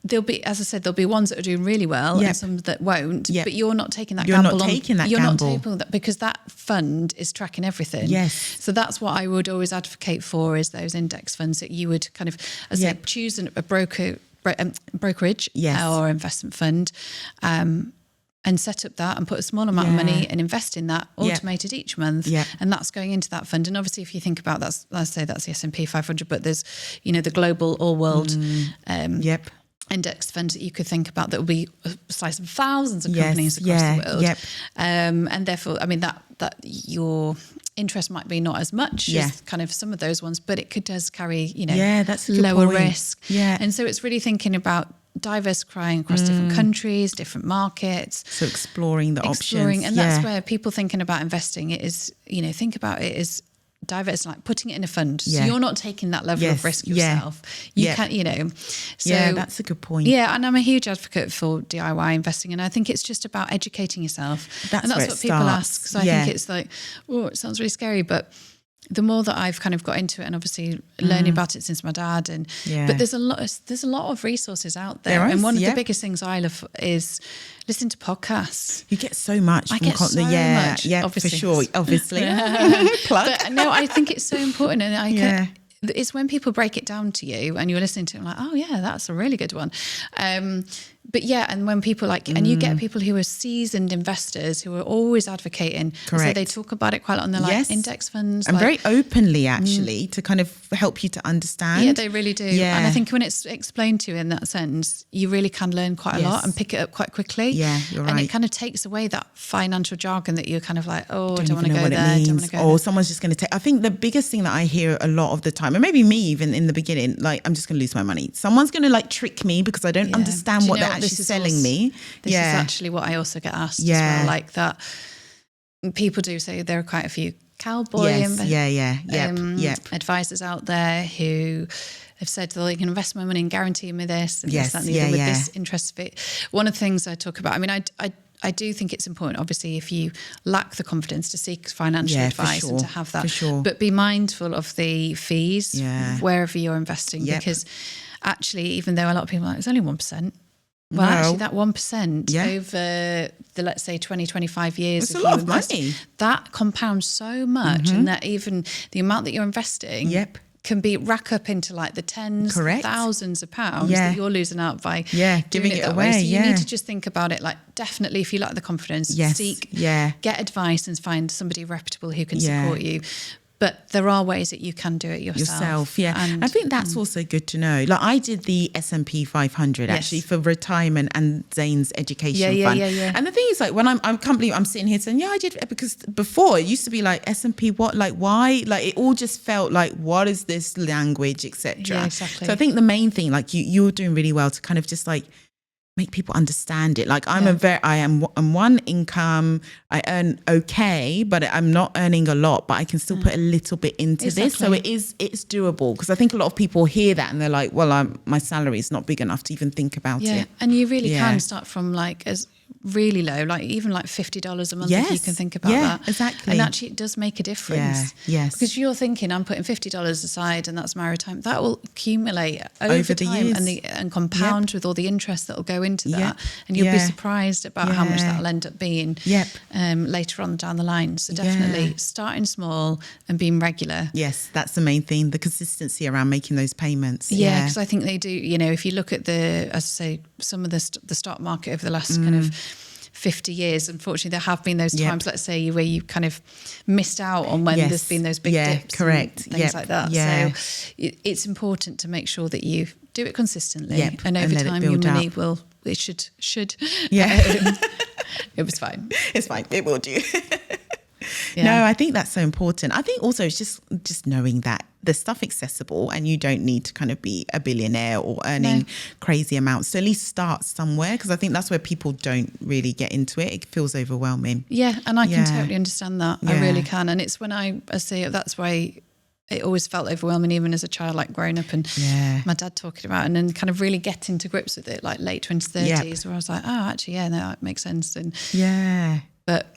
there'll be, as I said, there'll be ones that are doing really well and some that won't, but you're not taking that gamble. You're not taking that because that fund is tracking everything. Yes. So that's what I would always advocate for, is those index funds that you would kind of, as I said, choose a brokerage or investment fund, and set up that and put a small amount of money and invest in that automated each month. And that's going into that fund. And obviously, if you think about that, let's say that's the S&P 500, but there's, the global all world index fund that you could think about that will be a slice of thousands of companies across the world. And therefore, I mean, that your interest might be not as much as kind of some of those ones, but it does carry, that's a good lower point. Risk. And so it's really thinking about diversifying across different countries, different markets. So exploring the options. And that's where people thinking about investing, it is, think about it as diverse, like putting it in a fund. So you're not taking that level of risk yourself. You can't, So that's a good point. Yeah, and I'm a huge advocate for DIY investing, and I think it's just about educating yourself. That's what people starts. ask. So I think it's like, it sounds really scary, but the more that I've kind of got into it, and obviously learning about it since my dad, but there's a lot of resources out there. And one of the biggest things I love is listen to podcasts. You get so much. I get so much. Yeah, obviously. for sure. Obviously. Plug. But no, I think it's so important. And it's when people break it down to you and you're listening to it, like, oh yeah, that's a really good one. But yeah, and when people and you get people who are seasoned investors who are always advocating. Correct. So they talk about it quite a lot, and they're like index funds. And very openly, actually, to kind of help you to understand. Yeah, they really do. Yeah. And I think when it's explained to you in that sense, you really can learn quite a lot and pick it up quite quickly. Yeah, you're right. And it kind of takes away that financial jargon that you're kind of like, oh, I don't want to know go what there. It don't means. want to go Or someone's just going to take. I think the biggest thing that I hear a lot of the time, and maybe me even in the beginning, like, I'm just going to lose my money. Someone's going to like trick me because I don't understand what they're actually selling me. This is actually what I also get asked as well, like that. People do say there are quite a few cowboy advisors out there who have said that they can invest my money and guarantee me this and this, that, and the other with this interest rate. One of the things I talk about, I mean, I do think it's important, obviously, if you lack the confidence to seek financial advice and to have that, but be mindful of the fees wherever you're investing, because actually, even though a lot of people are like, it's only 1%, well, actually, that 1% over the, let's say, 20, 25 years. It's a lot of money. That compounds so much, and that even the amount that you're investing can be rack up into like the tens, thousands of pounds that you're losing out by giving it away. So you need to just think about it like, definitely, if you lack the confidence, seek, get advice and find somebody reputable who can support you. But there are ways that you can do it yourself. And I think that's also good to know. Like, I did the S&P 500 actually for retirement and Zane's education fund. And the thing is, like, when I'm sitting here saying, I did, because before it used to be like, S&P what? Like, why? Like, it all just felt like, what is this language, etc. Yeah, exactly. So I think the main thing, like, you're doing really well to kind of just like make people understand it. Like, I am one income, I earn okay, but I'm not earning a lot, but I can still put a little bit into this. So it's doable, because I think a lot of people hear that and they're like, well, my salary is not big enough to even think about it. And you really can start from like as really low, like even like $50 a month, if you can think about that. Exactly. And actually it does make a difference. Because you're thinking, I'm putting $50 aside and that's my retirement. That will accumulate over the time years. and compound with all the interest that will go into that. And you'll be surprised about how much that'll end up being later on down the line. So definitely starting small and being regular. Yes, that's the main thing, the consistency around making those payments. Yeah, because I think they do, you know, if you look at as I say, some of the stock market over the last kind of 50 years, unfortunately there have been those times, let's say, where you kind of missed out on when there's been those big dips and things like that. So it's important to make sure that you do it consistently, and over time your money should it was fine. It's fine, it will do. No, I think that's so important. I think also it's just knowing that there's stuff accessible and you don't need to kind of be a billionaire or earning crazy amounts. So at least start somewhere, because I think that's where people don't really get into it. It feels overwhelming. Yeah, and I can totally understand that. I really can. And it's when I say that's why it always felt overwhelming, even as a child, like growing up and my dad talking about it, and then kind of really getting to grips with it, like late 20s, 30s, where I was like, oh, actually, no, that makes sense. And but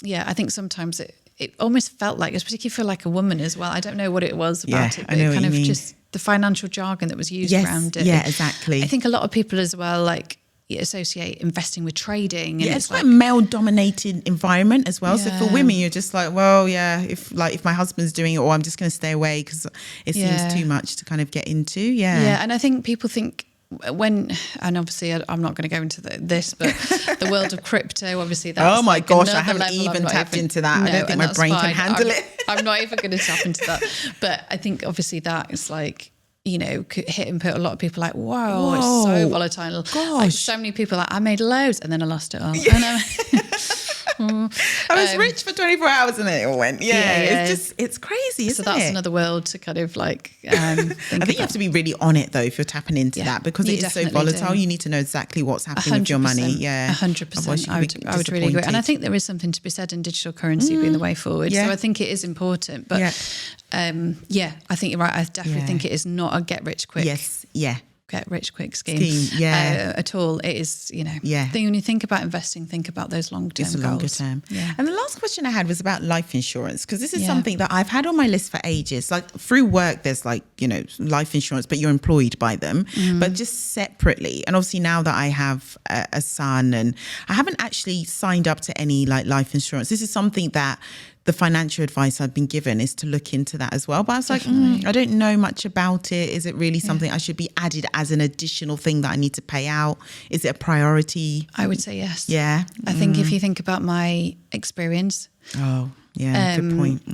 I think sometimes it almost felt like, particularly for like a woman as well. I don't know what it was about it, but it kind of just the financial jargon that was used around it. Yeah, exactly. I think a lot of people as well, like, associate investing with trading. And it's quite a male-dominated environment as well. So for women, you're just like, well, if my husband's doing it, or I'm just going to stay away because it seems too much to kind of get into. And I think people think, and obviously I'm not going to go into this, but the world of crypto, obviously that's oh my like gosh, I haven't even tapped into that. I don't think my brain can handle it. I'm not even going to tap into that. But I think obviously that is like, you know, hit and put a lot of people like, whoa, it's so volatile. Like, so many people like, I made loads and then I lost it all. I was rich for 24 hours and then it all went. It's crazy, isn't it? So that's another world to kind of like I think you have to be really on it though if you're tapping into that, because it is so volatile. You need to know exactly what's happening with your money. 100%. I would really agree. And I think there is something to be said in digital currency being the way forward. So I think it is important. But I think you're right. I definitely think it is not a get rich quick. get rich quick scheme. At all. It is, when you think about investing, think about those long-term goals. It's a longer term. Yeah. And the last question I had was about life insurance, because this is something that I've had on my list for ages. Like through work, there's life insurance, but you're employed by them, but just separately. And obviously now that I have a son, and I haven't actually signed up to any life insurance. This is something that the financial advice I've been given is to look into that as well. But I was like, I don't know much about it. Is it really something I should be added as an additional thing that I need to pay out? Is it a priority? I would say yes. Yeah. I think if you think about my experience. Oh, yeah, good point.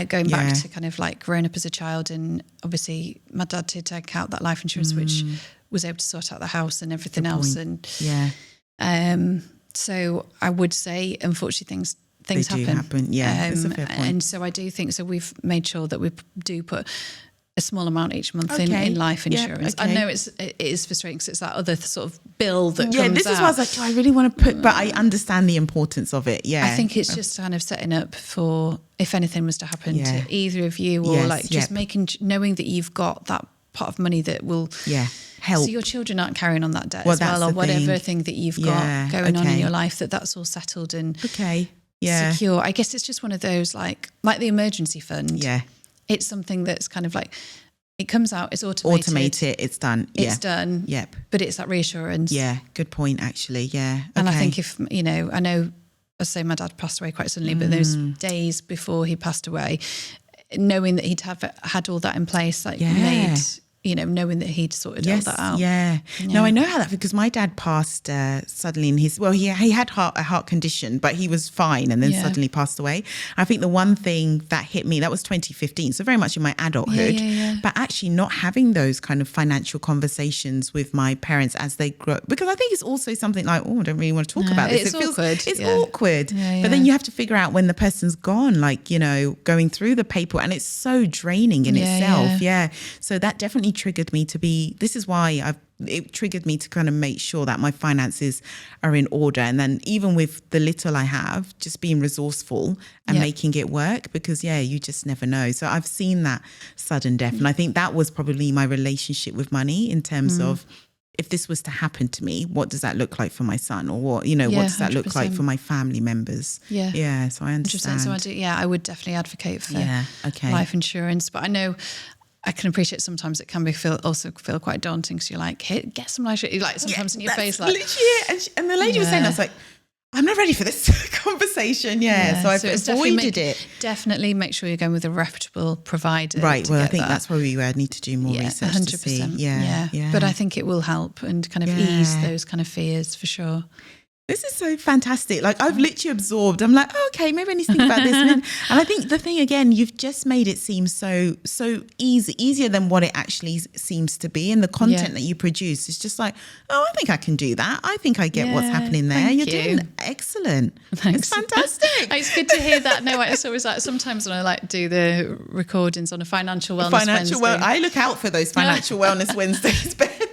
Going back to kind of like growing up as a child, and obviously my dad did take out that life insurance, which was able to sort out the house and everything else. And so I would say, unfortunately, things happen. Yeah, that's a fair point. And so I do think so. We've made sure that we do put a small amount each month in life insurance. I know it is frustrating because it's that other sort of bill that comes out. Yeah, this is why I was like, do I really want to put, but I understand the importance of it. Yeah. I think it's just kind of setting up for if anything was to happen to either of you, or just knowing that you've got that pot of money that will help. So your children aren't carrying on that debt as well, or whatever thing that you've got going on in your life, that's all settled and secure. I guess it's just one of those like the emergency fund. Yeah. It's something that's kind of like, it comes out, it's automated. Automate it, it's done. It's done. Yep. But it's that reassurance. Yeah, good point actually. Yeah. And I think if, I know, I say my dad passed away quite suddenly, but those days before he passed away, knowing that he'd had all that in place, made, knowing that he'd sorted all that out. Yeah. No, I know how that, because my dad passed suddenly in his, he had a heart condition, but he was fine and then suddenly passed away. I think the one thing that hit me, that was 2015, so very much in my adulthood, but actually not having those kind of financial conversations with my parents as they grow, because I think it's also something like, I don't really want to talk about this. It's awkward. But then you have to figure out when the person's gone, going through the paper, and it's so draining in itself. Yeah. So that definitely triggered me this is why it triggered me to kind of make sure that my finances are in order. And then even with the little I have, just being resourceful and making it work, because you just never know. So I've seen that sudden death. And I think that was probably my relationship with money, in terms of, if this was to happen to me, what does that look like for my son? Or what does that 100%. Look like for my family members? Yeah. Yeah. So I understand. 100%. So I would definitely advocate for life insurance. But I know I can appreciate sometimes it can feel quite daunting, because you're like, hey, get some life. You sometimes in your face, like, and the lady was saying, I was like, I'm not ready for this conversation. So I've avoided it. Definitely make sure you're going with a reputable provider. Right. Well, I think that's where we need to do more research 100%. To see. Yeah. But I think it will help and kind of ease those kind of fears for sure. This is so fantastic. I've literally absorbed. I'm like, okay, maybe I need to think about this. And I think the thing, again, you've just made it seem so easier than what it actually seems to be. And the content that you produce is just like, I think I can do that. I think I get what's happening there. You're doing excellent. Thanks. It's fantastic. It's good to hear that. No, it's always sometimes when I do the recordings on a financial wellness Wednesday. I look out for those financial wellness Wednesdays, Beth.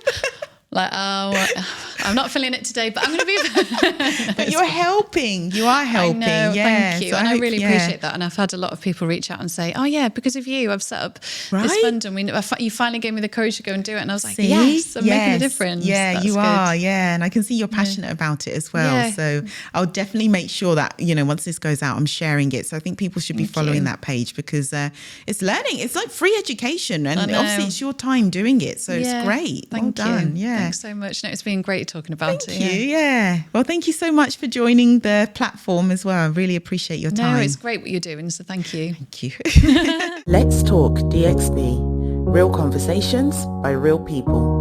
I'm not feeling it today, but I'm going to be. But you're helping. You are helping. I know, thank you. So I really appreciate that. And I've had a lot of people reach out and say, because of you, I've set up this fund, and you finally gave me the courage to go and do it. And I was like, yes, I'm making a difference. Yeah, that's you good. Are. Yeah. And I can see you're passionate about it as well. Yeah. So I'll definitely make sure that, once this goes out, I'm sharing it. So I think people should be following that page, because it's learning. It's like free education. And obviously it's your time doing it. So it's great. Well done. Yeah. Thanks so much. No, it's been great talking about it. Thank you. Yeah. Well, thank you so much for joining the platform as well. I really appreciate your time. No, it's great what you're doing. So thank you. Thank you. Let's Talk DXB. Real conversations by real people.